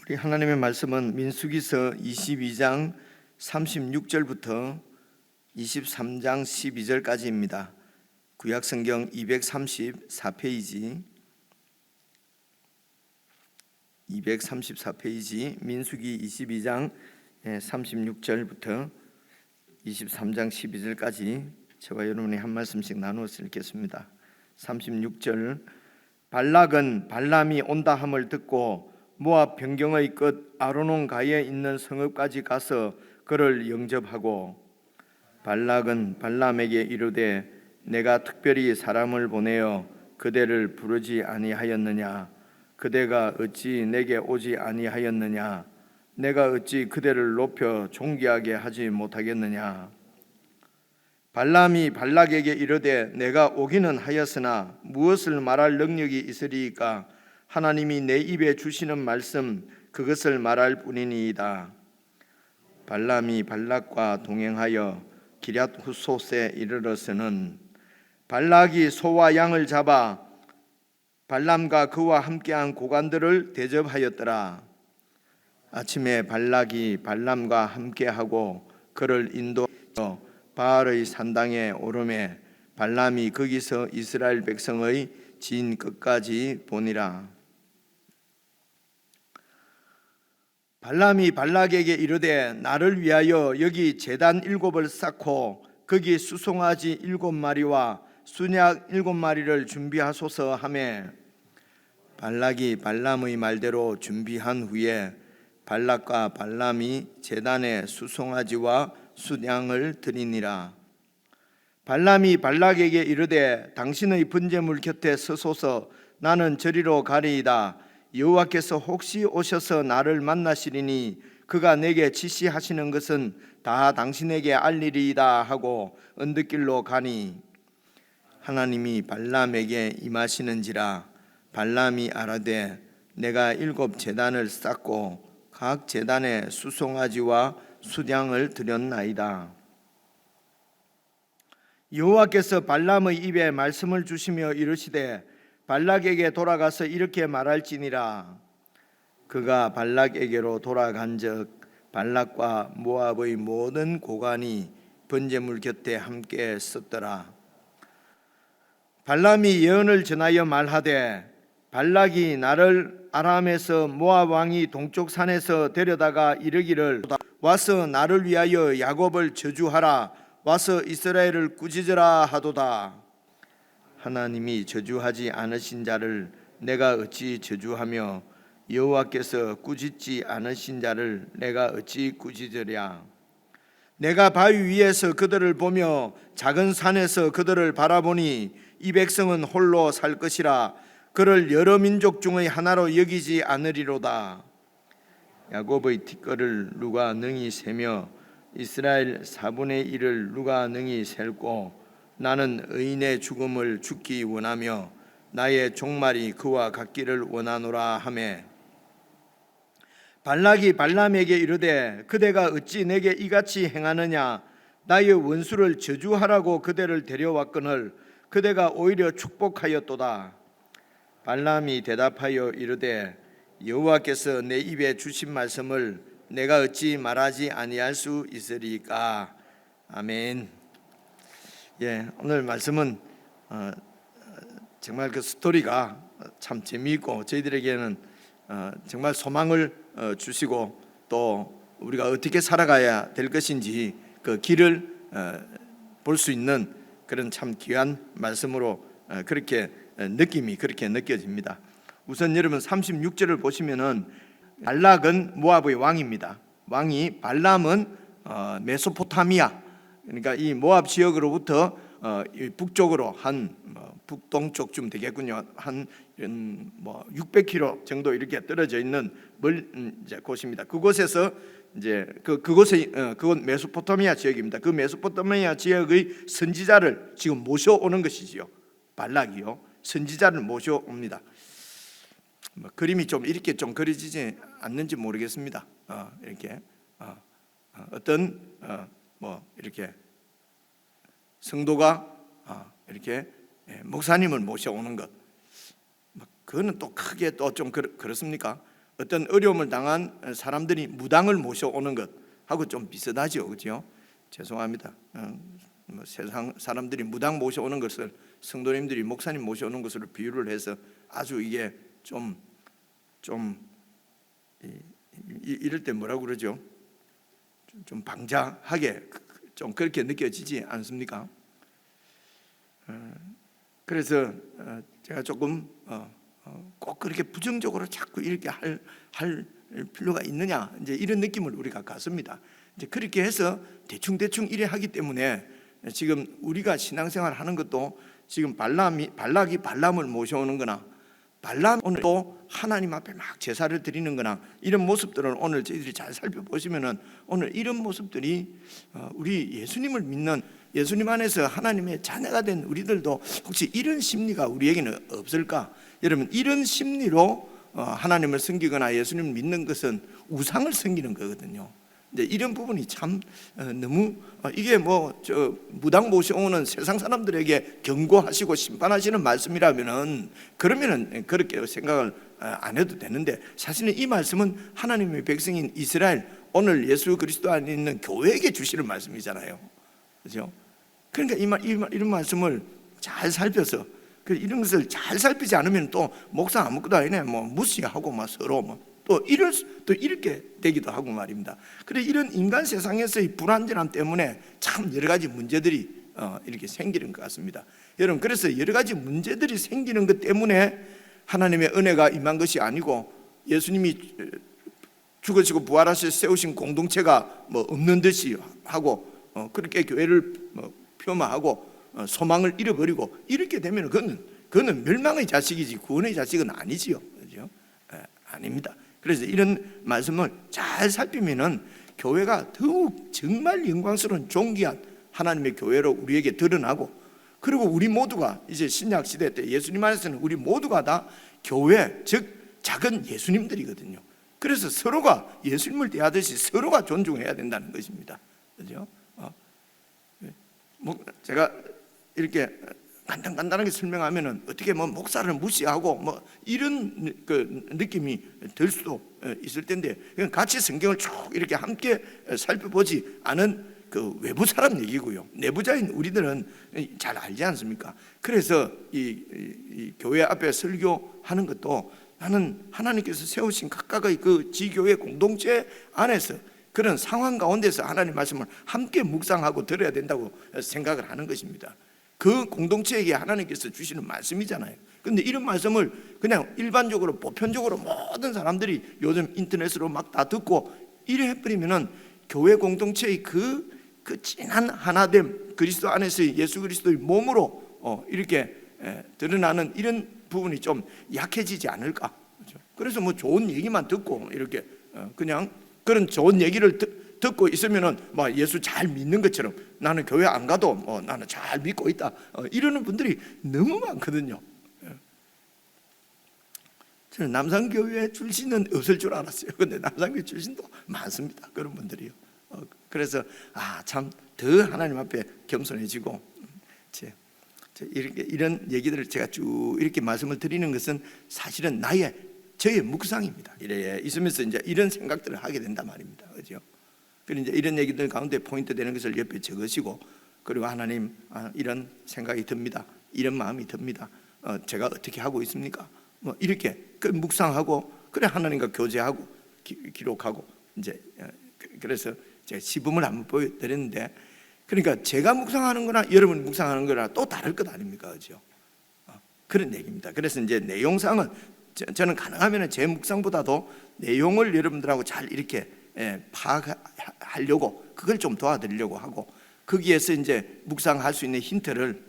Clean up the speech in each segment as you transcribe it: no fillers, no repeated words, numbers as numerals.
우리 하나님의 말씀은 민수기서 22장 36절부터 23장 12절까지입니다. 구약성경 234페이지 민수기 22장 36절부터 23장 12절까지 저와 여러분이 한 말씀씩 나누어서 읽겠습니다. 36절. 발락은 발람이 온다 함을 듣고 모압 변경의 끝 아르논 가에 있는 성읍까지 가서 그를 영접하고, 발락은 발람에게 이르되 내가 특별히 사람을 보내어 그대를 부르지 아니하였느냐? 그대가 어찌 내게 오지 아니하였느냐? 내가 어찌 그대를 높여 존귀하게 하지 못하겠느냐? 발람이 발락에게 이르되 내가 오기는 하였으나 무엇을 말할 능력이 있으리이까? 하나님이 내 입에 주시는 말씀 그것을 말할 뿐이니이다. 발람이 발락과 동행하여 기럇후솥에 이르러서는 발락이 소와 양을 잡아 발람과 그와 함께한 고관들을 대접하였더라. 아침에 발락이 발람과 함께하고 그를 인도하여 바알의 산당에 오르매 발람이 거기서 이스라엘 백성의 진 끝까지 보니라. 발람이 발락에게 이르되 나를 위하여 여기 제단 7을 쌓고 거기 수송아지 7마리와 순양 7마리를 준비하소서 하매, 발락이 발람의 말대로 준비한 후에 발락과 발람이 제단에 수송아지와 순양을 드리니라. 발람이 발락에게 이르되 당신의 번제물 곁에 서소서. 나는 저리로 가리이다. 여호와께서 혹시 오셔서 나를 만나시리니 그가 내게 지시하시는 것은 다 당신에게 알리리이다 하고 언덕길로 가니, 하나님이 발람에게 임하시는지라. 발람이 아뢰되 내가 7 제단을 쌓고 각 제단에 수송아지와 순양을 드렸나이다. 여호와께서 발람의 입에 말씀을 주시며 이르시되 발락에게 돌아가서 이렇게 말할지니라. 그가 발락에게로 돌아간즉 발락과 모압의 모든 고관이 번제물 곁에 함께 섰더라. 발람이 예언을 전하여 말하되 발락이 나를 아람에서 모압 왕이 동쪽 산에서 데려다가 이르기를 와서 나를 위하여 야곱을 저주하라. 와서 이스라엘을 꾸짖으라 하도다. 하나님이 저주하지 않으신 자를 내가 어찌 저주하며 여호와께서 꾸짖지 않으신 자를 내가 어찌 꾸짖으랴? 내가 바위 위에서 그들을 보며 작은 산에서 그들을 바라보니 이 백성은 홀로 살 것이라. 그를 여러 민족 중의 하나로 여기지 않으리로다. 야곱의 티끌을 누가 능히 세며 이스라엘 4분의 1을 누가 능히 셀고, 나는 의인의 죽음을 죽기 원하며 나의 종말이 그와 같기를 원하노라 하매, 발락이 발람에게 이르되 그대가 어찌 내게 이같이 행하느냐? 나의 원수를 저주하라고 그대를 데려왔거늘 그대가 오히려 축복하였도다. 발람이 대답하여 이르되 여호와께서 내 입에 주신 말씀을 내가 어찌 말하지 아니할 수 있으리까? 아멘. 오늘 말씀은 정말 그 스토리가 참 재미있고 저희들에게는 정말 소망을 주시고 또 우리가 어떻게 살아가야 될 것인지 그 길을 볼 수 있는 그런 참 귀한 말씀으로 그렇게 느낌이 그렇게 느껴집니다. 우선 여러분 36절을 보시면은 발락은 모압의 왕입니다. 왕이 발람은 메소포타미아, 그러니까 이 모압 지역으로부터 북쪽으로 한 북동쪽쯤 되겠군요. 한 600km 정도 이렇게 떨어져 있는 곳입니다. 그곳에서 이제 그곳 메소포타미아 지역입니다. 그 메소포타미아 지역의 선지자를 지금 모셔오는 것이지요. 발락이요. 선지자를 모셔옵니다. 그림이 좀 이렇게 좀 그려지지 않는지 모르겠습니다. 이렇게 어떤 이렇게 성도가 이렇게 목사님을 모셔오는 것, 그거는 또 크게 또 좀 그렇습니까? 어떤 어려움을 당한 사람들이 무당을 모셔오는 것하고 좀 비슷하죠, 그렇죠? 죄송합니다. 세상 사람들이 무당 모셔오는 것을 성도님들이 목사님 모셔오는 것으로 비유를 해서 아주 이게 좀 이럴 때 뭐라고 그러죠? 좀 방자하게 좀 그렇게 느껴지지 않습니까? 그래서 제가 조금 꼭 그렇게 부정적으로 자꾸 이렇게 할 필요가 있느냐, 이제 이런 느낌을 우리가 갖습니다. 이제 그렇게 해서 대충 이래 하기 때문에 지금 우리가 신앙생활 하는 것도 지금 발락이 발람을 모셔오는 거나 발람 오늘 또 하나님 앞에 막 제사를 드리는 거나 이런 모습들을 오늘 저희들이 잘 살펴보시면은 오늘 이런 모습들이 우리 예수님을 믿는, 예수님 안에서 하나님의 자녀가 된 우리들도 혹시 이런 심리가 우리에게는 없을까? 여러분, 이런 심리로 하나님을 섬기거나 예수님을 믿는 것은 우상을 섬기는 거거든요. 이제 이런 부분이 참 너무 이게 무당 모셔오는 세상 사람들에게 경고하시고 심판하시는 말씀이라면은 그러면은 그렇게 생각을 안 해도 되는데, 사실은 이 말씀은 하나님의 백성인 이스라엘, 오늘 예수 그리스도 안에 있는 교회에게 주시는 말씀이잖아요, 그렇죠? 그러니까 이런 말씀을 잘 살펴서 이런 것을 잘 살피지 않으면 또 목사 아무것도 아니네 무시하고 서로 또 이렇게 되기도 하고 말입니다. 그래 이런 인간 세상에서의 불완전함 때문에 참 여러 가지 문제들이 이렇게 생기는 것 같습니다. 여러분, 그래서 여러 가지 문제들이 생기는 것 때문에 하나님의 은혜가 임한 것이 아니고 예수님이 죽으시고 부활하셔서 세우신 공동체가 없는 듯이 하고 그렇게 교회를 폄하하고 소망을 잃어버리고 이렇게 되면 그거는 멸망의 자식이지 구원의 자식은 아니지요, 그렇죠? 아닙니다. 그래서 이런 말씀을 잘 살피면은 교회가 더욱 정말 영광스러운 존귀한 하나님의 교회로 우리에게 드러나고, 그리고 우리 모두가 이제 신약 시대 때 예수님 안에서는 우리 모두가 다 교회, 즉 작은 예수님들이거든요. 그래서 서로가 예수님을 대하듯이 서로가 존중해야 된다는 것입니다, 그렇죠? 제가 이렇게 간단하게 설명하면은 어떻게 목사를 무시하고 이런 그 느낌이 들 수도 있을 텐데, 같이 성경을 쭉 이렇게 함께 살펴보지 않은 그 외부 사람 얘기고요. 내부자인 우리들은 잘 알지 않습니까? 그래서 이 교회 앞에 설교하는 것도 나는 하나님께서 세우신 각각의 그 지교회 공동체 안에서 그런 상황 가운데서 하나님 말씀을 함께 묵상하고 들어야 된다고 생각을 하는 것입니다. 그 공동체에게 하나님께서 주시는 말씀이잖아요. 그런데 이런 말씀을 그냥 일반적으로 보편적으로 모든 사람들이 요즘 인터넷으로 막 다 듣고 이래 해버리면은 교회 공동체의 그 진한 하나됨, 그리스도 안에서의 예수 그리스도의 몸으로 이렇게 드러나는 이런 부분이 좀 약해지지 않을까. 그래서 좋은 얘기만 듣고 이렇게 그냥 그런 좋은 얘기를 듣고 있으면은 예수 잘 믿는 것처럼 나는 교회 안 가도 나는 잘 믿고 있다 이러는 분들이 너무 많거든요. 저는 남산교회 출신은 없을 줄 알았어요. 근데 남산교회 출신도 많습니다, 그런 분들이요. 그래서 참 더 하나님 앞에 겸손해지고, 이런 얘기들을 제가 쭉 이렇게 말씀을 드리는 것은 사실은 저의 묵상입니다. 이래 있으면서 이제 이런 생각들을 하게 된단 말입니다, 그렇죠? 그리고 이제 이런 얘기들 가운데 포인트 되는 것을 옆에 적으시고, 그리고 하나님 이런 생각이 듭니다, 이런 마음이 듭니다, 제가 어떻게 하고 있습니까? 이렇게 묵상하고, 그래 하나님과 교제하고 기록하고, 이제 그래서 제가 시범을 한번 보여드렸는데, 그러니까 제가 묵상하는 거나 여러분이 묵상하는 거나 또 다를 것 아닙니까, 그렇죠? 그런 얘기입니다. 그래서 이제 내용상은 저는 가능하면 제 묵상보다도 내용을 여러분들하고 잘 이렇게 파악하려고, 그걸 좀 도와드리려고 하고, 거기에서 이제 묵상할 수 있는 힌트를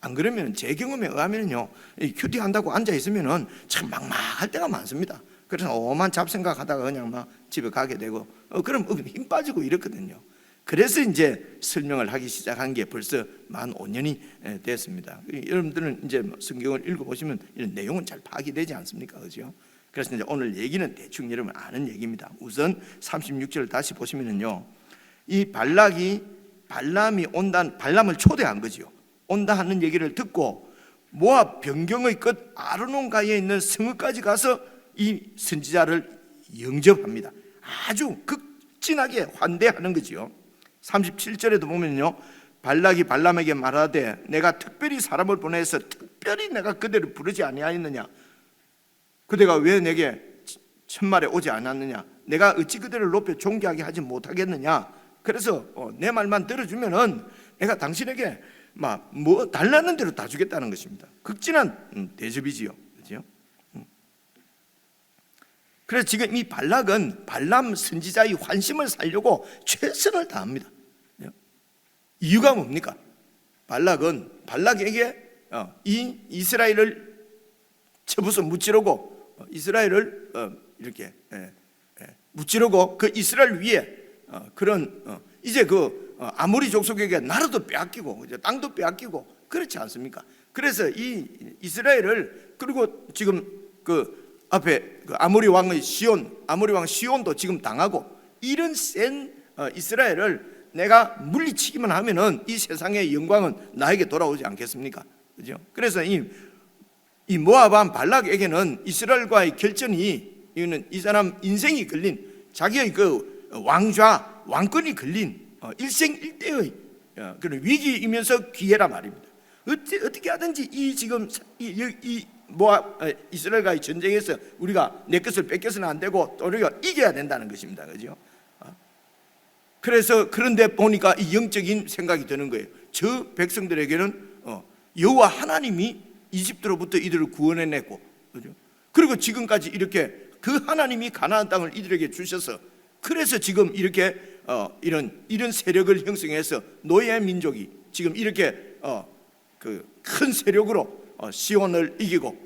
안 그러면 제 경험에 의하면요, 큐티 한다고 앉아 있으면은 참 막막할 때가 많습니다. 그래서 오만 잡생각하다가 그냥 집에 가게 되고, 그럼 힘 빠지고 이렇거든요. 그래서 이제 설명을 하기 시작한 게 벌써 만 5년이 됐습니다. 여러분들은 이제 성경을 읽어보시면 이런 내용은 잘 파악이 되지 않습니까, 그렇죠? 그래서 이제 오늘 얘기는 대충 여러분 아는 얘기입니다. 우선 36절 다시 보시면은요, 이 발람이 발람을 초대한 거죠. 온다 하는 얘기를 듣고 모압 변경의 끝 아르논가에 있는 성읍까지 가서 이 선지자를 영접합니다. 아주 극진하게 환대하는 거지요. 37절에도 보면요, 발락이 발람에게 말하되 내가 특별히 사람을 보내서 특별히 내가 그대를 부르지 아니하였느냐, 그대가 왜 내게 천말에 오지 않았느냐, 내가 어찌 그대를 높여 존귀하게 하지 못하겠느냐. 그래서 내 말만 들어주면은 내가 당신에게 뭐 달라는 대로 다 주겠다는 것입니다. 극진한 대접이지요, 그렇죠? 그래서 지금 이 발락은 발람 선지자의 환심을 살려고 최선을 다합니다. 이유가 뭡니까? 발락은 발락에게 이 이스라엘을 쳐부숴 무찌르고 이스라엘을 이렇게 무찌르고 그 이스라엘 위에 그런 이제 그 아모리 족속에게 나라도 빼앗기고 이제 땅도 빼앗기고 그렇지 않습니까? 그래서 이 이스라엘을, 그리고 지금 그 앞에 그 아모리 왕의 아모리 왕 시온도 지금 당하고, 이런 센 이스라엘을 내가 물리치기만 하면은 이 세상의 영광은 나에게 돌아오지 않겠습니까? 그죠? 그래서 이 모압 왕 발락에게는 이스라엘과의 결전이, 이거는 이 사람 인생이 걸린, 자기의 그 왕권이 걸린 일생일대의 그런 위기이면서 기회라 말입니다. 어떻게 하든지 이 지금 이 모압 이스라엘과의 전쟁에서 우리가 내 것을 뺏겨서는 안 되고 또 우리가 이겨야 된다는 것입니다. 그죠? 그래서 그런데 보니까 이 영적인 생각이 드는 거예요. 저 백성들에게는 여호와 하나님이 이집트로부터 이들을 구원해냈고, 그죠? 그리고 지금까지 이렇게 그 하나님이 가나안 땅을 이들에게 주셔서, 그래서 지금 이렇게 이런 세력을 형성해서 노예 민족이 지금 이렇게 그 큰 세력으로 시온을 이기고,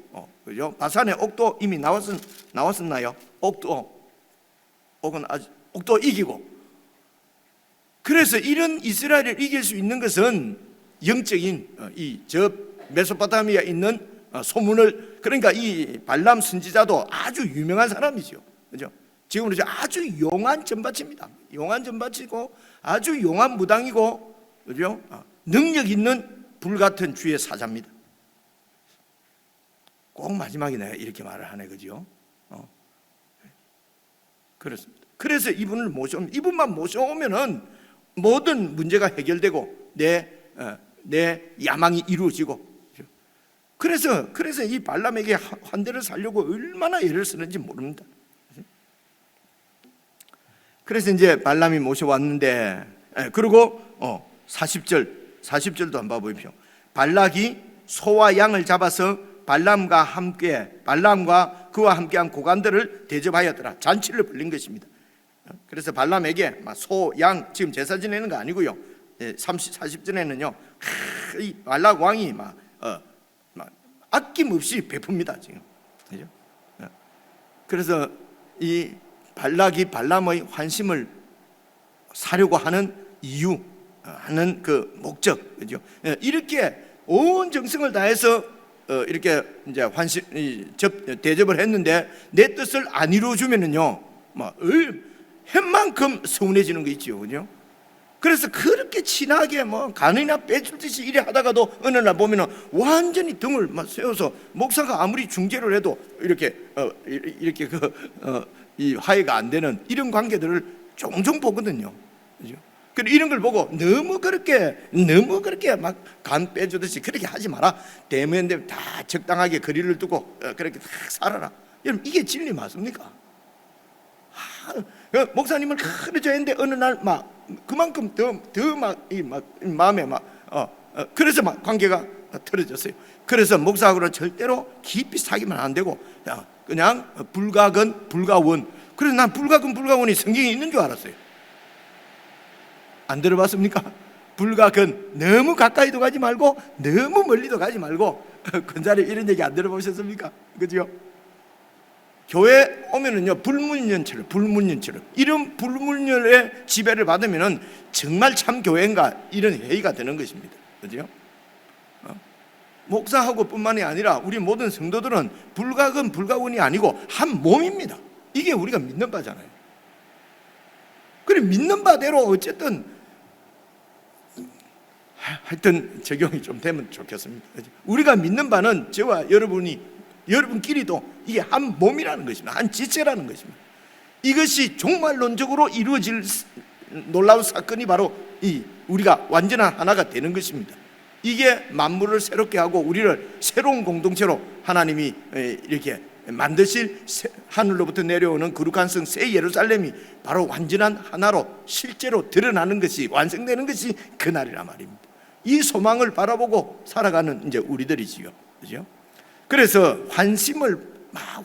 그죠? 바산의 옥도 이미 나왔었나요? 옥도 이기고. 그래서 이런 이스라엘을 이길 수 있는 것은 영적인 저 메소포타미아에 있는 소문을, 그러니까 이 발람 선지자도 아주 유명한 사람이죠, 그죠? 지금으로 아주 용한 전밭입니다. 용한 전밭이고 아주 용한 무당이고, 그죠? 능력 있는 불같은 주의 사자입니다. 꼭 마지막에 내가 이렇게 말을 하네, 그죠? 그렇습니다. 그래서 이분만 모셔오면은 모든 문제가 해결되고 내 야망이 이루어지고. 그래서 이 발람에게 환대를 살려고 얼마나 애를 쓰는지 모릅니다. 그래서 이제 발람이 모셔왔는데, 그리고 40절도 한번 봐보십시오. 발락이 소와 양을 잡아서 발람과 그와 함께한 고관들을 대접하였더라. 잔치를 벌린 것입니다. 그래서 발람에게 소, 양, 지금 제사 지내는 거 아니고요. 40절에는요, 이 발락 왕이 아낌없이 베풉니다, 지금. 그죠? 그래서 이 발락이 발람의 환심을 사려고 하는 이유, 하는 그 목적, 그죠? 이렇게 온 정성을 다해서 이렇게 이제 대접을 했는데 내 뜻을 안 이루어주면은요, 햇만큼 서운해지는 거 있죠, 그죠? 그래서 그렇게 친하게 간이나 빼줄 듯이 이래 하다가도 어느 날 보면은 완전히 등을 세워서, 목사가 아무리 중재를 해도 이렇게 이 화해가 안 되는 이런 관계들을 종종 보거든요, 그죠? 그리고 이런 걸 보고 너무 그렇게 막 간 빼주듯이 그렇게 하지 마라. 대면대 다 적당하게 거리를 두고 그렇게 딱 살아라. 여러분, 이게 진리 맞습니까? 목사님을 그러져 했는데 어느 날 그만큼 더 마음에 그래서 관계가 틀어졌어요. 그래서 목사하고는 절대로 깊이 사귀면 안 되고 그냥 불가근 불가원. 그래서 난 불가근 불가원이 성경에 있는 줄 알았어요. 안 들어봤습니까? 불가근, 너무 가까이도 가지 말고 너무 멀리도 가지 말고. 근자리 이런 얘기 안 들어보셨습니까? 그죠? 교회 오면은요, 불문연처럼 이런 불문연의 지배를 받으면은 정말 참 교회인가 이런 회의가 되는 것입니다. 그죠? 목사하고 뿐만이 아니라 우리 모든 성도들은 불가근 불가원이 아니고 한 몸입니다. 이게 우리가 믿는 바잖아요. 그래, 믿는 바대로 어쨌든 하여튼 적용이 좀 되면 좋겠습니다. 우리가 믿는 바는 저와 여러분이 여러분끼리도 이게 한 몸이라는 것입니다. 한 지체라는 것입니다. 이것이 종말론적으로 이루어질 놀라운 사건이 바로 이 우리가 완전한 하나가 되는 것입니다. 이게 만물을 새롭게 하고 우리를 새로운 공동체로 하나님이 이렇게 만드실 하늘로부터 내려오는 거룩한 성 새 예루살렘이 바로 완전한 하나로 실제로 드러나는 것이, 완성되는 것이 그날이란 말입니다. 이 소망을 바라보고 살아가는 이제 우리들이지요. 그죠? 그래서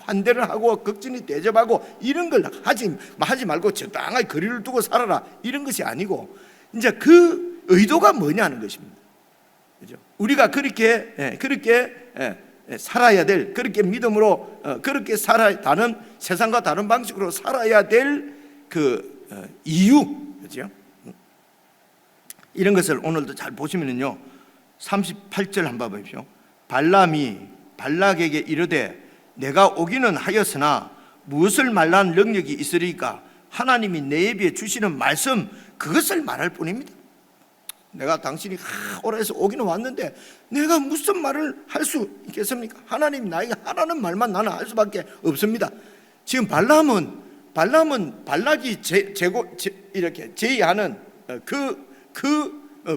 환대를 하고 걱정이 대접하고 이런 걸 하지 말고 적당하게 거리를 두고 살아라, 이런 것이 아니고 이제 그 의도가 뭐냐는 것입니다. 그죠? 우리가 그렇게 살아야 될, 그렇게 믿음으로 그렇게 다른 세상과 다른 방식으로 살아야 될 그 이유, 그죠? 이런 것을 오늘도 잘 보시면은요, 38절 한번 보십시오. 발람이 발락에게 이르되 내가 오기는 하였으나 무엇을 말하는 능력이 있으리까? 하나님이 내 입에 주시는 말씀, 그것을 말할 뿐입니다. 내가 당신이 오라 해서 오기는 왔는데 내가 무슨 말을 할 수 있겠습니까? 하나님이 나에게 하라는 말만 나는 할 수밖에 없습니다. 지금 발람은 발락이 이렇게 제의하는 그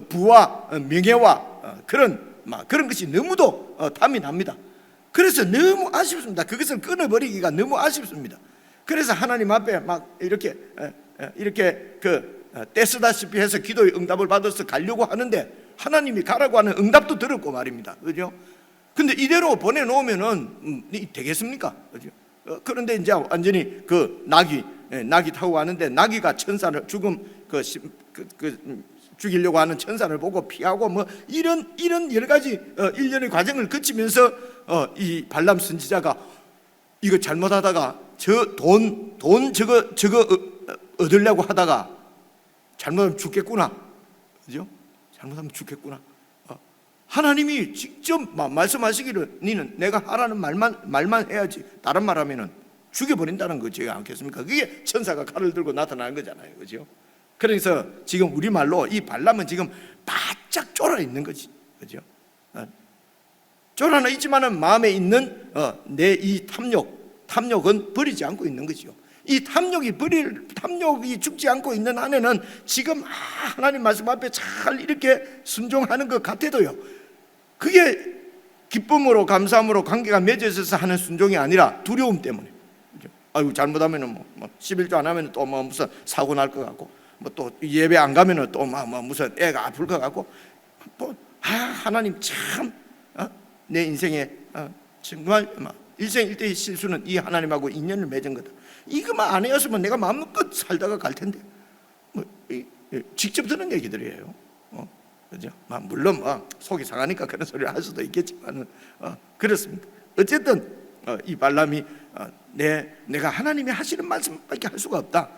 부와 명예와 그런 것이 너무도 탐이 납니다. 그래서 너무 아쉽습니다. 그것을 끊어버리기가 너무 아쉽습니다. 그래서 하나님 앞에 막 이렇게 떼쓰다시피 해서 기도의 응답을 받아서 가려고 하는데 하나님이 가라고 하는 응답도 들었고 말입니다. 그죠? 근데 이대로 보내놓으면은 되겠습니까? 그죠? 그런데 이제 완전히 그 낙이 타고 가는데 나귀가 천사를 죽이려고 하는 천사를 보고 피하고 뭐 이런 여러 가지 일련의 과정을 거치면서 이 발람 선지자가 이거 잘못하다가 돈 저거 얻으려고 하다가 잘못하면 죽겠구나, 그죠? 잘못하면 죽겠구나. 하나님이 직접 말씀하시기를 너는 내가 하라는 말만 해야지 다른 말하면은 죽여버린다는 거지 않겠습니까? 그게 천사가 칼을 들고 나타나는 거잖아요, 그죠? 그래서 지금 우리말로 이 발람은 지금 바짝 쫄아 있는 거지, 그죠? 쫄아는 있지만은 마음에 있는 내 이 탐욕은 버리지 않고 있는 거죠. 이 탐욕이 죽지 않고 있는 한에는 지금 하나님 말씀 앞에 잘 이렇게 순종하는 것 같아도요, 그게 기쁨으로 감사함으로 관계가 맺어져서 하는 순종이 아니라 두려움 때문에, 그죠? 아이고 잘못하면은 뭐 11조 안 하면은 또 뭐 무슨 사고 날 것 같고, 뭐 또 예배 안 가면은 또 뭐 무슨 애가 아플 것 같고, 하나님 참 내 인생에 정말 일생 일대의 실수는 이 하나님하고 인연을 맺은 거다. 이거만 안 해였으면 내가 마음껏 살다가 갈 텐데. 직접 듣는 얘기들이에요. 그죠? 물론 속이 상하니까 그런 소리를 할 수도 있겠지만 그렇습니다. 어쨌든 이 발람이 내가 하나님이 하시는 말씀밖에 할 수가 없다.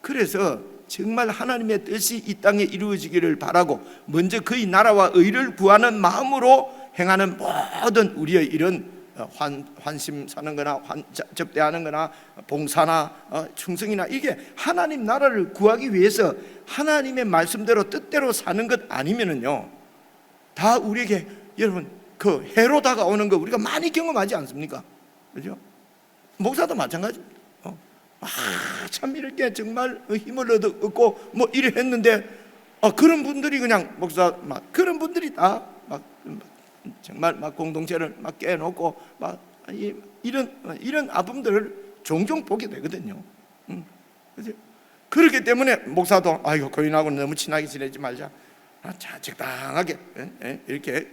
그래서 정말 하나님의 뜻이 이 땅에 이루어지기를 바라고 먼저 그의 나라와 의를 구하는 마음으로 행하는 모든 우리의 이런 환심 사는 거나 접대하는 거나 봉사나 충성이나 이게 하나님 나라를 구하기 위해서 하나님의 말씀대로 뜻대로 사는 것 아니면은요, 다 우리에게 여러분 그 해로 다가오는 거 우리가 많이 경험하지 않습니까? 그죠? 목사도 마찬가지입니다. 참 이렇게 정말 힘을 얻고 뭐 이래 했는데 그런 분들이 그냥 그런 분들이 다 정말 공동체를 깨놓고 이런 아픔들을 종종 보게 되거든요. 그죠? 그렇기 때문에 목사도 거인하고 너무 친하게 지내지 말자. 적당하게 이렇게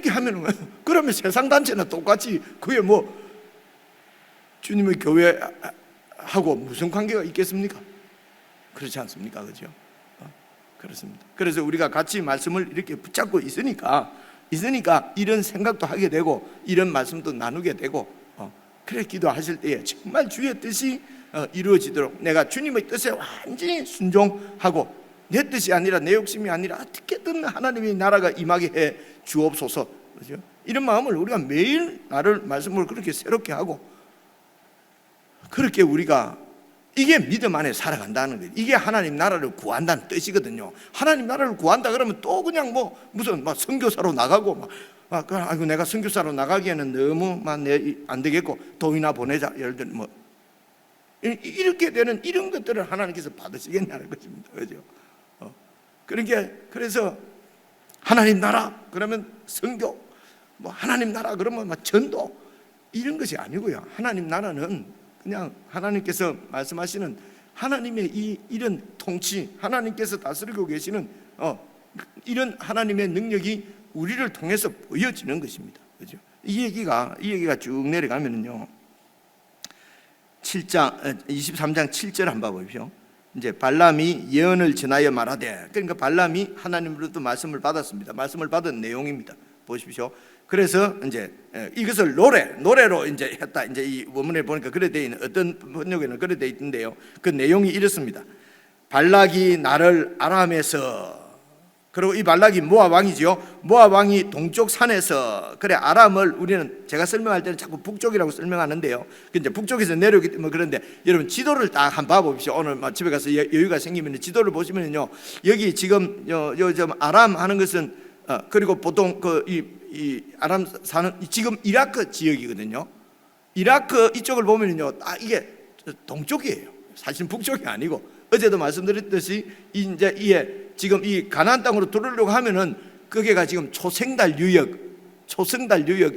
하면은 그러면 세상 단체는 똑같이 그게 뭐 주님의 교회하고 무슨 관계가 있겠습니까? 그렇지 않습니까? 그죠? 그렇습니다. 그래서 우리가 같이 말씀을 이렇게 붙잡고 있으니까 이런 생각도 하게 되고 이런 말씀도 나누게 되고 그래 기도하실 때에 정말 주의 뜻이 이루어지도록 내가 주님의 뜻에 완전히 순종하고 내 뜻이 아니라 내 욕심이 아니라 어떻게든 하나님의 나라가 임하게 해 주옵소서. 그렇죠? 이런 마음을 우리가 매일 나를 말씀을 그렇게 새롭게 하고 그렇게 우리가 이게 믿음 안에 살아간다는 거예요. 이게 하나님 나라를 구한다는 뜻이거든요. 하나님 나라를 구한다 그러면 또 그냥 무슨 선교사로 나가고 아이고 내가 선교사로 나가기에는 너무만 안 되겠고 돈이나 보내자. 예를 들면 뭐 이렇게 되는 이런 것들을 하나님께서 받으시겠냐는 것입니다. 그죠? 그러니까 그래서 하나님 나라 그러면 선교, 뭐 하나님 나라 그러면 막 전도 이런 것이 아니고요. 하나님 나라는 그냥 하나님께서 말씀하시는 하나님의 이런 통치, 하나님께서 다스리고 계시는 이런 하나님의 능력이 우리를 통해서 보여지는 것입니다. 그죠? 이 얘기가 쭉 내려가면은요. 23장 7절 한번 보십시오. 이제 발람이 예언을 전하여 말하되, 그러니까 발람이 하나님으로부터 말씀을 받았습니다. 말씀을 받은 내용입니다. 보십시오. 그래서 이제 이것을 노래로 이제 했다. 이제 이 원문에 보니까 그래 돼 있는, 어떤 번역에는 그래 돼 있는데요. 그 내용이 이렇습니다. 발락이 나를 아람에서, 그리고 이 발락이 모압 왕이지요. 모압 왕이 동쪽 산에서, 그래 아람을 우리는 제가 설명할 때는 자꾸 북쪽이라고 설명하는데요. 이제 북쪽에서 내려오기 때문에 그런데 여러분 지도를 딱 한번 봐보십시오. 오늘 집에 가서 여유가 생기면 지도를 보시면요. 여기 지금 좀 아람 하는 것은 그리고 보통 이 아람 사는 지금 이라크 지역이거든요. 이라크 이쪽을 보면요, 이게 동쪽이에요. 사실 북쪽이 아니고, 어제도 말씀드렸듯이 이제 이게 지금 이 가나안 땅으로 들어오려고 하면은 거기가 지금 초생달 유역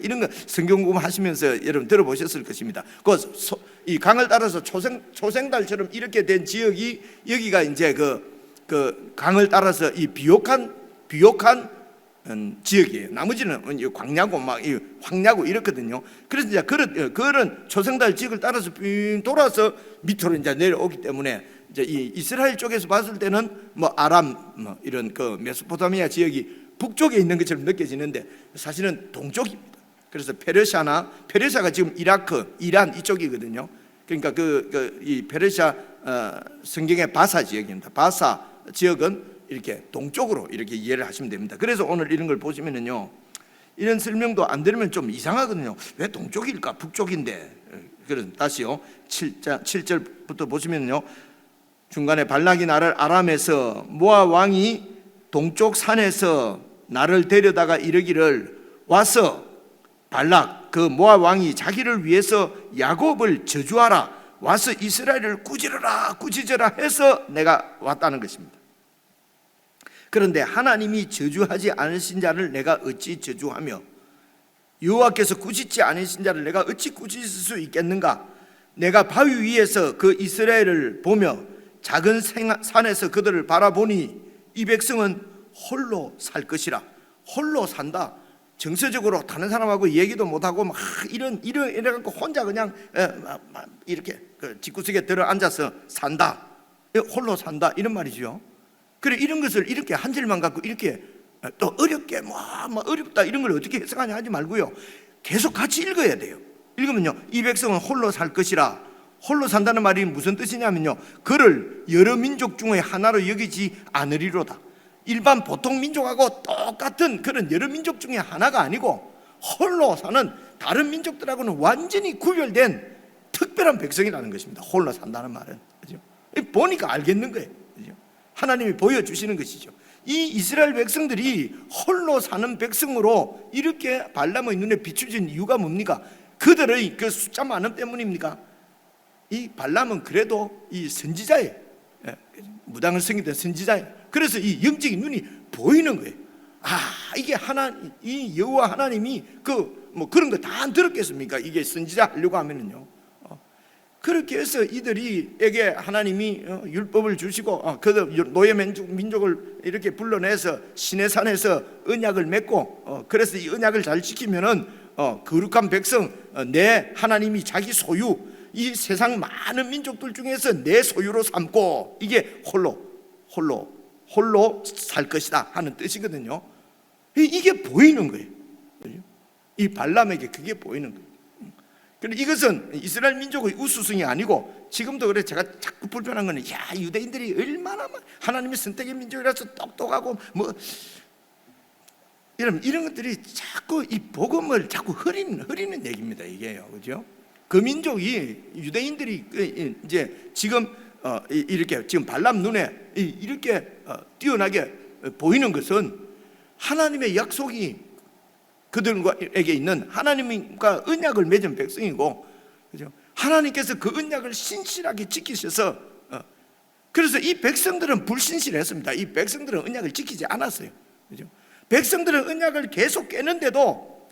이런 거 성경 공부하시면서 여러분 들어보셨을 것입니다. 이 강을 따라서 초생달처럼 이렇게 된 지역이 여기가 이제 그 강을 따라서 이 비옥한 지역이에요. 나머지는 광야고 황야고 이렇거든요. 그래서 이제 그런 초생달 지역을 따라서 빙 돌아서 밑으로 이제 내려오기 때문에 이제 이 이스라엘 쪽에서 봤을 때는 뭐 아람 이런 그 메소포타미아 지역이 북쪽에 있는 것처럼 느껴지는데 사실은 동쪽입니다. 그래서 페르시아가 지금 이라크, 이란 이쪽이거든요. 그러니까 이 페르시아 성경의 바사 지역입니다. 바사 지역은 이렇게 동쪽으로 이렇게 이해를 하시면 됩니다. 그래서 오늘 이런 걸 보시면은요, 이런 설명도 안 들으면 좀 이상하거든요. 왜 동쪽일까? 북쪽인데. 그래서 다시요. 7절부터 보시면요. 중간에 발락이 나를 아람에서 모압 왕이 동쪽 산에서 나를 데려다가 이르기를 와서 발락 그 모압 왕이 자기를 위해서 야곱을 저주하라, 와서 이스라엘을 꾸짖어라 해서 내가 왔다는 것입니다. 그런데 하나님이 저주하지 않으신 자를 내가 어찌 저주하며 여호와께서 꾸짖지 않으신 자를 내가 어찌 꾸짖을 수 있겠는가? 내가 바위 위에서 그 이스라엘을 보며 작은 산에서 그들을 바라보니 이 백성은 홀로 살 것이라. 홀로 산다. 정서적으로 다른 사람하고 얘기도 못하고 막 이래갖고 혼자 그냥 이렇게 집구석에 들어 앉아서 산다. 홀로 산다 이런 말이죠. 그래 이런 것을 이렇게 한 절만 갖고 이렇게 또 어렵게 뭐 어렵다 이런 걸 어떻게 해석하냐 하지 말고요. 계속 같이 읽어야 돼요. 읽으면요, 이 백성은 홀로 살 것이라. 홀로 산다는 말이 무슨 뜻이냐면요, 그를 여러 민족 중에 하나로 여기지 않으리로다. 일반 보통 민족하고 똑같은 그런 여러 민족 중에 하나가 아니고 홀로 사는 다른 민족들하고는 완전히 구별된 특별한 백성이라는 것입니다. 홀로 산다는 말은. 그죠? 보니까 알겠는 거예요. 그죠? 하나님이 보여주시는 것이죠. 이 이스라엘 백성들이 홀로 사는 백성으로 이렇게 발람의 눈에 비추진 이유가 뭡니까? 그들의 그 숫자 많음 때문입니까? 이 발람은 그래도 이 선지자예요. 무당을 섬기던 선지자예요. 그래서 이 영적인 눈이 보이는 거예요. 이게 이 여호와 하나님이 그런 거 다 안 들었겠습니까? 이게 선지자 하려고 하면은요. 그렇게 해서 이들이에게 하나님이 율법을 주시고 노예 민족을 이렇게 불러내서 시내산에서 언약을 맺고 그래서 이 언약을 잘 지키면은 거룩한 백성, 내 하나님이 자기 소유, 이 세상 많은 민족들 중에서 내 소유로 삼고 이게 홀로 살 것이다 하는 뜻이거든요. 이게 보이는 거예요. 이 발람에게 그게 보이는 거예요. 그런데 이것은 이스라엘 민족의 우수성이 아니고, 지금도 그래 제가 자꾸 불편한 거는 유대인들이 얼마나 하나님의 선택의 민족이라서 똑똑하고 이런 것들이 자꾸 이 복음을 자꾸 흐리는 얘기입니다. 이게요, 그죠? 그 민족이 유대인들이 이제 지금 이렇게 지금 발람 눈에 이렇게 뛰어나게 보이는 것은 하나님의 약속이 그들에게 있는 하나님과 언약을 맺은 백성이고, 그죠? 하나님께서 그 언약을 신실하게 지키셔서 그래서 이 백성들은 불신실했습니다. 이 백성들은 언약을 지키지 않았어요. 그죠? 백성들은 언약을 계속 깨는데도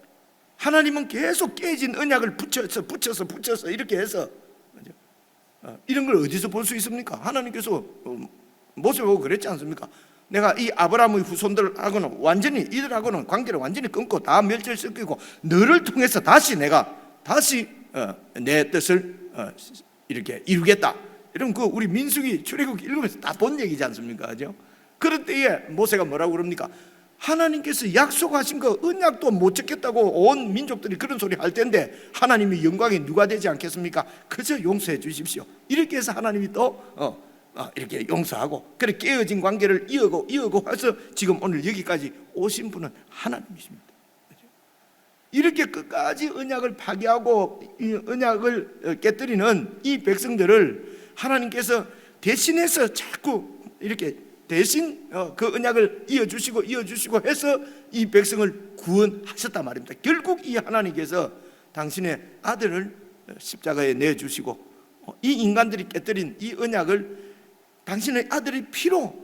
하나님은 계속 깨진 언약을 붙여서 이렇게 해서, 그죠? 이런 걸 어디서 볼 수 있습니까? 하나님께서 모세 보고 그랬지 않습니까? 내가 이 아브라함의 후손들하고는 완전히, 이들하고는 관계를 완전히 끊고 다 멸절시키고 너를 통해서 다시 내 뜻을 이렇게 이루겠다. 이런 그 우리 민수기 출애굽 읽으면서 다 본 얘기지 않습니까? 그죠? 그럴 때에 모세가 뭐라고 그럽니까? 하나님께서 약속하신 거 언약도 못 지켰다고 온 민족들이 그런 소리 할 텐데 하나님의 영광이 누가 되지 않겠습니까? 그저 용서해 주십시오. 이렇게 해서 하나님이 또 이렇게 용서하고, 그래 깨어진 관계를 이어고 해서 지금 오늘 여기까지 오신 분은 하나님이십니다. 이렇게 끝까지 언약을 파괴하고 이 언약을 깨뜨리는 이 백성들을 하나님께서 대신해서 자꾸 이렇게 대신 그 언약을 이어주시고 해서 이 백성을 구원하셨단 말입니다. 결국 이 하나님께서 당신의 아들을 십자가에 내주시고 이 인간들이 깨뜨린 이 언약을 당신의 아들의 피로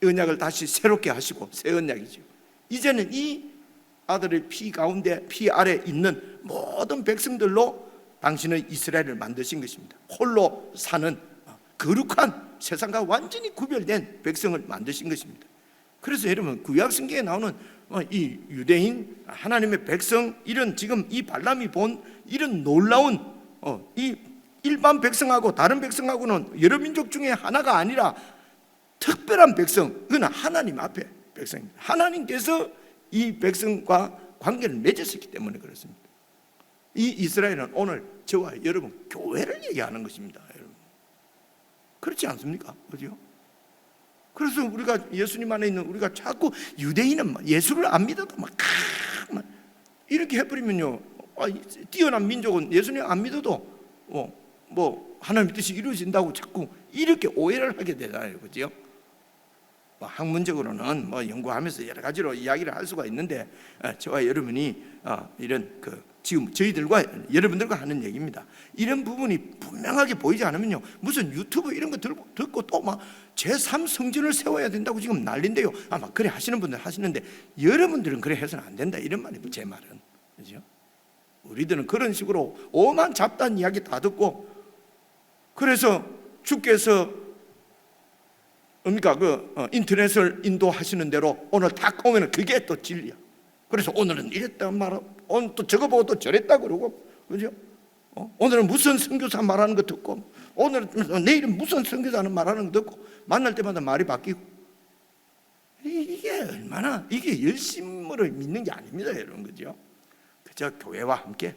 언약을 다시 새롭게 하시고, 새 언약이죠. 이제는 이 아들의 피 가운데, 피 아래 있는 모든 백성들로 당신의 이스라엘을 만드신 것입니다. 홀로 사는 거룩한, 세상과 완전히 구별된 백성을 만드신 것입니다. 그래서 여러분, 구약 성경에 나오는 이 유대인 하나님의 백성, 이런 지금 이 발람이 본 이런 놀라운 이 일반 백성하고 다른 백성하고는 여러 민족 중에 하나가 아니라 특별한 백성, 그건 하나님 앞에 백성입니다. 하나님께서 이 백성과 관계를 맺으셨기 때문에 그렇습니다. 이 이스라엘은 오늘 저와 여러분 교회를 얘기하는 것입니다. 여러분, 그렇지 않습니까? 그죠? 그래서 우리가 예수님 안에 있는 우리가 자꾸 유대인은 예수를 안 믿어도 막 이렇게 해버리면요, 뛰어난 민족은 예수님 안 믿어도 뭐 하나님의 뜻이 이루어진다고 자꾸 이렇게 오해를 하게 되잖아요. 그죠? 학문적으로는 연구하면서 여러 가지로 이야기를 할 수가 있는데, 저와 여러분이 이런 지금 저희들과 여러분들과 하는 얘기입니다. 이런 부분이 분명하게 보이지 않으면요, 무슨 유튜브 이런 거 듣고 또 막 제3성전을 세워야 된다고 지금 난린데요. 아마 그래 하시는 분들 하시는데, 여러분들은 그래 해서는 안 된다, 이런 말이에요. 제 말은. 그죠? 우리들은 그런 식으로 오만 잡다한 이야기 다 듣고, 그래서 주께서 인터넷을 인도하시는 대로 오늘 딱 오면 그게 또 진리야. 그래서 오늘은 이랬다 말하고, 오늘 또 저거 보고 또 저랬다 그러고, 그죠? 오늘은 무슨 선교사 말하는 거 듣고, 내일은 무슨 선교사는 말하는 거 듣고, 만날 때마다 말이 바뀌고, 이게 얼마나, 이게 열심으로 믿는 게 아닙니다, 여러분. 그죠? 그저 교회와 함께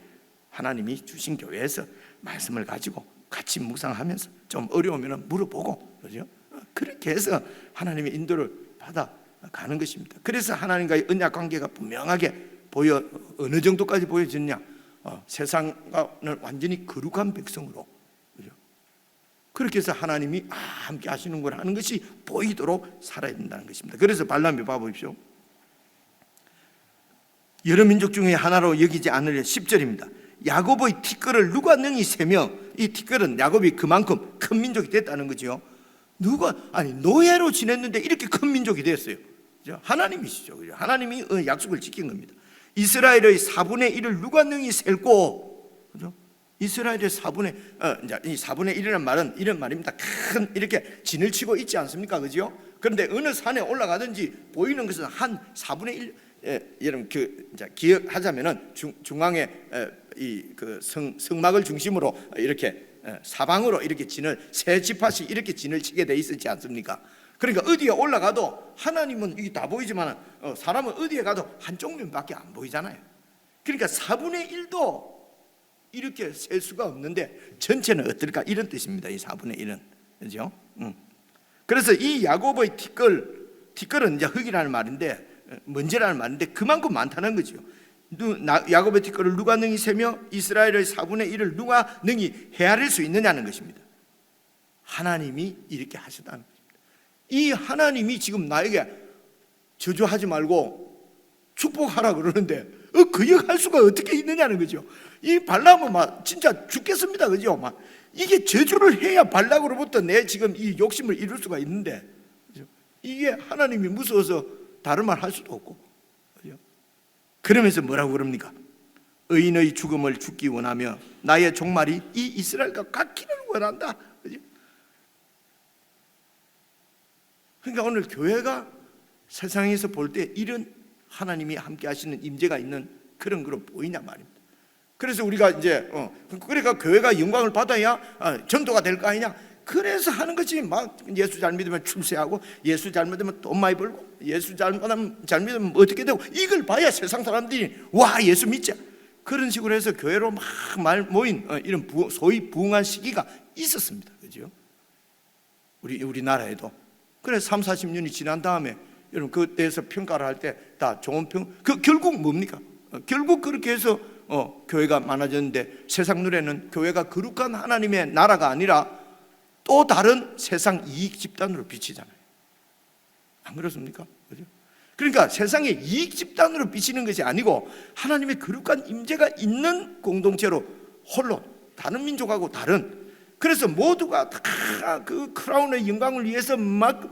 하나님이 주신 교회에서 말씀을 가지고 같이 묵상하면서 좀 어려우면 물어보고, 그죠? 그렇게 해서 하나님의 인도를 받아가는 것입니다. 그래서 하나님과의 언약 관계가 분명하게 어느 정도까지 보여지느냐, 세상과는 완전히 거룩한 백성으로, 그죠? 그렇게 해서 하나님이 함께 하시는구나 하는 것이 보이도록 살아야 된다는 것입니다. 그래서 발람이 봐보십시오. 여러 민족 중에 하나로 여기지 않으려 10절입니다. 야곱의 티끌을 누가 능히 세며, 이 티끌은 야곱이 그만큼 큰 민족이 됐다는 거죠. 노예로 지냈는데 이렇게 큰 민족이 됐어요. 하나님이시죠. 하나님이 약속을 지킨 겁니다. 이스라엘의 4분의 1을 누가 능히 셀고, 그죠? 이스라엘의 4분의 1이라는 말은 이런 말입니다. 큰 이렇게 진을 치고 있지 않습니까? 그죠? 그런데 어느 산에 올라가든지 보이는 것은 한 4분의 1, 여러분 기억하자면은 중앙에 성막을 중심으로 이렇게 사방으로 이렇게 세 지파씩 이렇게 진을 치게 돼 있었지 않습니까? 그러니까 어디에 올라가도 하나님은 이게 다 보이지만 사람은 어디에 가도 한쪽 면밖에 안 보이잖아요. 그러니까 4분의 1도 이렇게 셀 수가 없는데 전체는 어떨까, 이런 뜻입니다. 이 4분의 1은, 그죠? 그래서 이 야곱의 티끌은 이제 흙이라는 말인데, 먼지라는 말인데 그만큼 많다는 거죠. 야곱의 티끌을 누가 능히 세며 이스라엘의 4분의 1을 누가 능히 헤아릴 수 있느냐는 것입니다. 하나님이 이렇게 하셨다는 것입니다. 이 하나님이 지금 나에게 저주하지 말고 축복하라 그러는데 거역할 수가 어떻게 있느냐는 거죠. 이 발람은 막 진짜 죽겠습니다, 그죠? 막 이게 저주를 해야 발락으로부터 내 지금 이 욕심을 이룰 수가 있는데, 그죠? 이게 하나님이 무서워서 다른 말 할 수도 없고, 그죠? 그러면서 뭐라고 그럽니까? 의인의 죽음을 죽기 원하며 나의 종말이 이 이스라엘과 같기를 원한다, 그죠? 그러니까 오늘 교회가 세상에서 볼 때 이런 하나님이 함께 하시는 임재가 있는 그런 거로 보이냐 말입니다. 그래서 우리가 이제 그러니까 교회가 영광을 받아야 전도가 될 거 아니냐. 그래서 하는 거지. 막 예수 잘 믿으면 출세하고, 예수 잘 믿으면 돈 많이 벌고, 예수 잘 믿으면 어떻게 되고, 이걸 봐야 세상 사람들이 와 예수 믿자. 그런 식으로 해서 교회로 막 말 모인 이런 소위 부흥한 시기가 있었습니다, 그죠? 우리나라에도. 그래 3, 40년이 지난 다음에 여러분 그때에서 평가를 할 때 다 좋은 평. 결국 뭡니까? 결국 그렇게 해서 교회가 많아졌는데, 세상 눈에는 교회가 거룩한 하나님의 나라가 아니라 또 다른 세상 이익 집단으로 비치잖아요. 안 그렇습니까? 그죠? 그러니까 세상의 이익 집단으로 비치는 것이 아니고 하나님의 거룩한 임재가 있는 공동체로 홀로 다른 민족하고 다른, 그래서 모두가 다 그 크라운의 영광을 위해서 막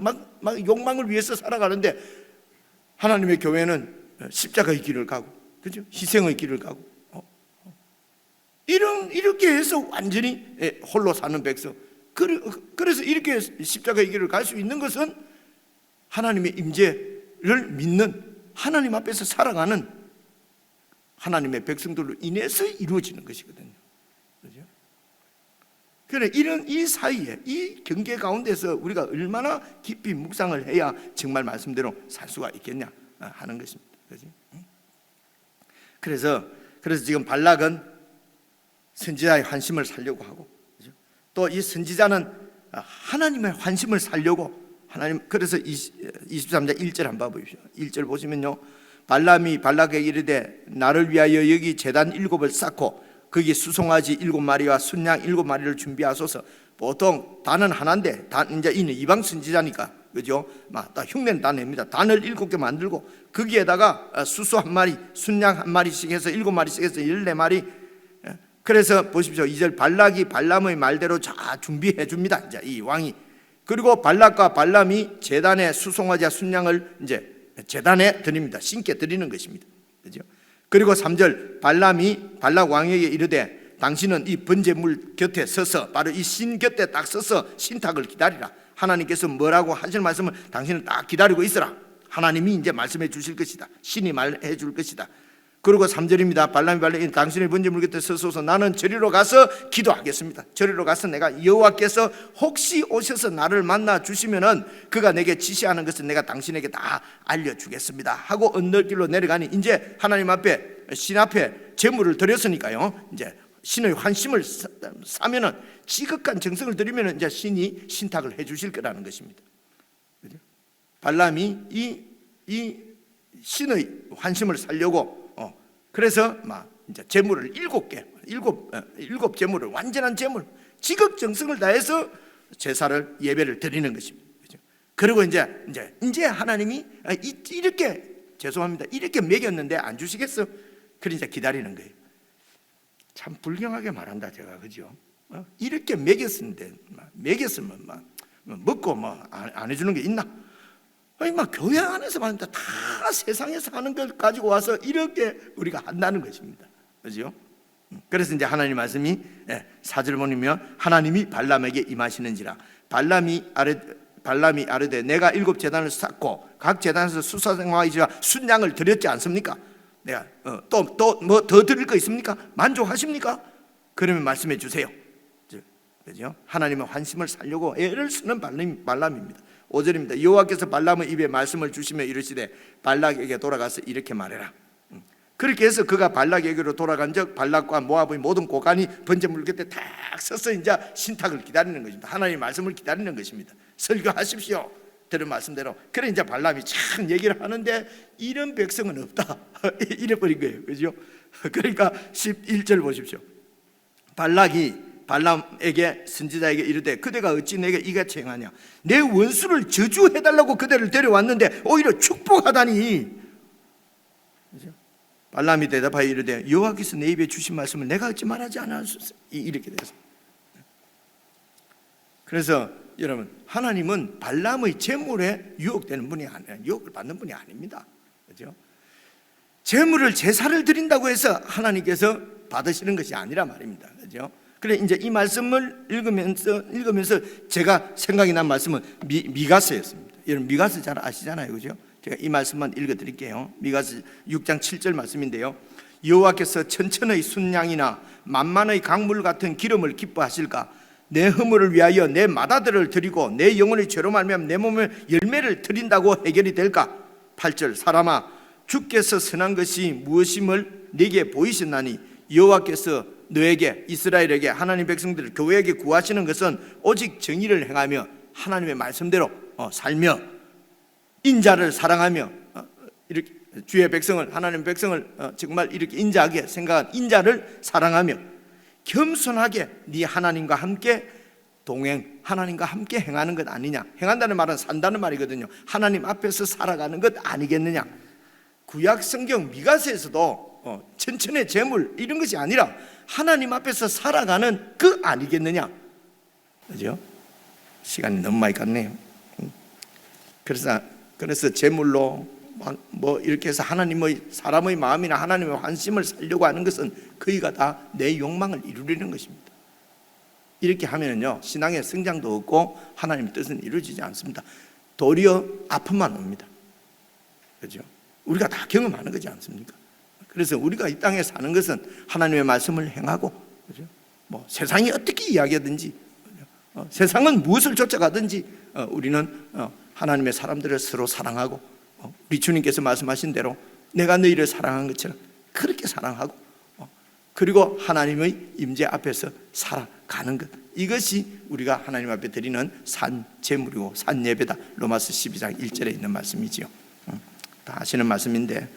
욕망을 위해서 살아가는데, 하나님의 교회는 십자가의 길을 가고, 그죠? 희생의 길을 가고, 이렇게 해서 완전히 홀로 사는 백성. 그래서 이렇게 십자가의 길을 갈 수 있는 것은 하나님의 임재를 믿는, 하나님 앞에서 살아가는 하나님의 백성들로 인해서 이루어지는 것이거든요. 그죠? 그래 이런 이 사이에 이 경계 가운데서 우리가 얼마나 깊이 묵상을 해야 정말 말씀대로 살 수가 있겠냐 하는 것입니다. 그죠? 그래서 지금 발락은 선지자의 환심을 살려고 하고, 또 이 선지자는 하나님의 환심을 살려고 하나님. 그래서 23장 1절 한번 보십시오. 1절 보시면요, 발람이 발락에게 이르되 나를 위하여 여기 제단 7을 쌓고 거기 수송아지 7마리와 순양 7마리를 준비하소서. 보통 단은 하나인데, 이제 이는 이방 선지자니까, 그죠? 막 흉내는 다 냅니다. 단을 7개 만들고 거기에다가 수소 1마리, 순양 1마리씩 해서 7마리씩 해서 14마리. 그래서 보십시오. 2절 발락이 발람의 말대로 다 준비해 줍니다. 이제 이 왕이. 그리고 발락과 발람이 제단에 수송아지와 순양을 이제 제단에 드립니다. 신께 드리는 것입니다. 그죠? 그리고 3절 발락 왕에게 이르되 당신은 이 번제물 곁에 서서, 바로 이 신 곁에 딱 서서 신탁을 기다리라. 하나님께서 뭐라고 하실 말씀을 당신은 딱 기다리고 있어라. 하나님이 이제 말씀해 주실 것이다. 신이 말해 줄 것이다. 그리고 3절입니다. 발람이 당신의 번제물 곁에 서소서. 나는 저리로 가서 기도하겠습니다. 저리로 가서 내가 여호와께서 혹시 오셔서 나를 만나 주시면은 그가 내게 지시하는 것은 내가 당신에게 다 알려주겠습니다 하고 언덕길로 내려가니, 이제 하나님 앞에, 신 앞에 제물을 드렸으니까요, 이제 신의 환심을 사면은, 지극한 정성을 드리면은 이제 신이 신탁을 해 주실 거라는 것입니다. 그죠? 발람이 이 신의 환심을 살려고 그래서 막 이제 제물을 7개, 일곱 제물을, 완전한 제물, 지극정성을 다해서 제사를, 예배를 드리는 것입니다. 그죠? 그리고 이제 하나님이 이렇게, 죄송합니다, 이렇게 먹였는데 안 주시겠어? 그래 이제 기다리는 거예요. 참 불경하게 말한다 제가, 그죠? 이렇게 먹였는데, 먹였으면 막 먹고 뭐 안 해주는 게 있나? 아니 막 교회 안에서 말입니다. 다 세상에서 하는 걸 가지고 와서 이렇게 우리가 한다는 것입니다. 그죠? 그래서 이제 하나님 말씀이 4절 보면 하나님이 발람에게 임하시는지라. 발람이 아르되 내가 7 제단을 쌓고 각 제단에서 수사생화이지와 순양을 드렸지 않습니까? 내가 또 뭐 더 드릴 거 있습니까? 만족하십니까? 그러면 말씀해 주세요. 그죠? 하나님의 환심을 살려고 애를 쓰는 발람입니다. 5절입니다. 여호와께서 발람의 입에 말씀을 주시며 이르시되 발락에게 돌아가서 이렇게 말해라. 그렇게 해서 그가 발락에게로 돌아간 적 발락과 모압의 모든 고관이 번제물 곁에 탁 서서 이제 신탁을 기다리는 것입니다. 하나님의 말씀을 기다리는 것입니다. 설교하십시오. 들은 말씀대로. 그래 이제 발람이 참 얘기를 하는데 이런 백성은 없다. 이래버린 거예요. 그죠? 그러니까 11절 보십시오. 발락이 발람에게 선지자에게 이르되 그대가 어찌 내게 이같이 행하냐. 내 원수를 저주해달라고 그대를 데려왔는데 오히려 축복하다니. 발람이 대답하여 이르되 여호와께서 내 입에 주신 말씀을 내가 어찌 말하지 않았소서. 이렇게 돼서, 그래서 여러분, 하나님은 발람의 재물에 유혹되는 분이 아니에요. 유혹을 받는 분이 아닙니다. 그렇죠? 재물을, 제사를 드린다고 해서 하나님께서 받으시는 것이 아니라 말입니다. 그렇죠? 그래, 이제 이 말씀을 읽으면서 제가 생각이 난 말씀은 미가서였습니다. 여러분, 미가서 잘 아시잖아요. 그죠? 제가 이 말씀만 읽어드릴게요. 미가서 6장 7절 말씀인데요. 여호와께서 천천의 순양이나 만만의 강물 같은 기름을 기뻐하실까? 내 허물을 위하여 내 맏아들을 드리고 내 영혼의 죄로 말미암아 내 몸에 열매를 드린다고 해결이 될까? 8절, 사람아, 주께서 선한 것이 무엇임을 내게 보이셨나니 여호와께서 너에게, 이스라엘에게, 하나님 백성들을, 교회에게 구하시는 것은 오직 정의를 행하며 하나님의 말씀대로 살며 인자를 사랑하며, 이렇게 주의 백성을, 하나님 백성을 정말 이렇게 인자하게 생각한 인자를 사랑하며 겸손하게 네 하나님과 함께 동행, 하나님과 함께 행하는 것 아니냐. 행한다는 말은 산다는 말이거든요. 하나님 앞에서 살아가는 것 아니겠느냐. 구약 성경 미가서에서도 천천의 재물 이런 것이 아니라 하나님 앞에서 살아가는 그 아니겠느냐. 그죠? 시간이 너무 많이 갔네요. 그래서 재물로 뭐 이렇게 해서 하나님의, 사람의 마음이나 하나님의 환심을 살려고 하는 것은 거의가 다 내 욕망을 이루려는 것입니다. 이렇게 하면은요, 신앙의 성장도 없고 하나님의 뜻은 이루어지지 않습니다. 도리어 아픔만 옵니다. 그렇죠? 우리가 다 경험하는 거지 않습니까? 그래서 우리가 이 땅에 사는 것은 하나님의 말씀을 행하고, 그렇죠? 뭐 세상이 어떻게 이야기하든지, 세상은 무엇을 쫓아가든지 우리는 하나님의 사람들을 서로 사랑하고, 우리 주님께서 말씀하신 대로 내가 너희를 사랑한 것처럼 그렇게 사랑하고, 그리고 하나님의 임재 앞에서 살아가는 것, 이것이 우리가 하나님 앞에 드리는 산 제물이고 산 예배다. 로마서 12장 1절에 있는 말씀이지요. 다 아시는 말씀인데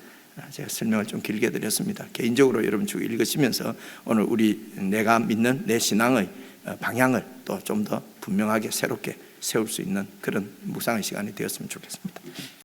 제가 설명을 좀 길게 드렸습니다. 개인적으로 여러분 쭉 읽으시면서 오늘 내가 믿는 내 신앙의 방향을 또 좀 더 분명하게 새롭게 세울 수 있는 그런 묵상의 시간이 되었으면 좋겠습니다.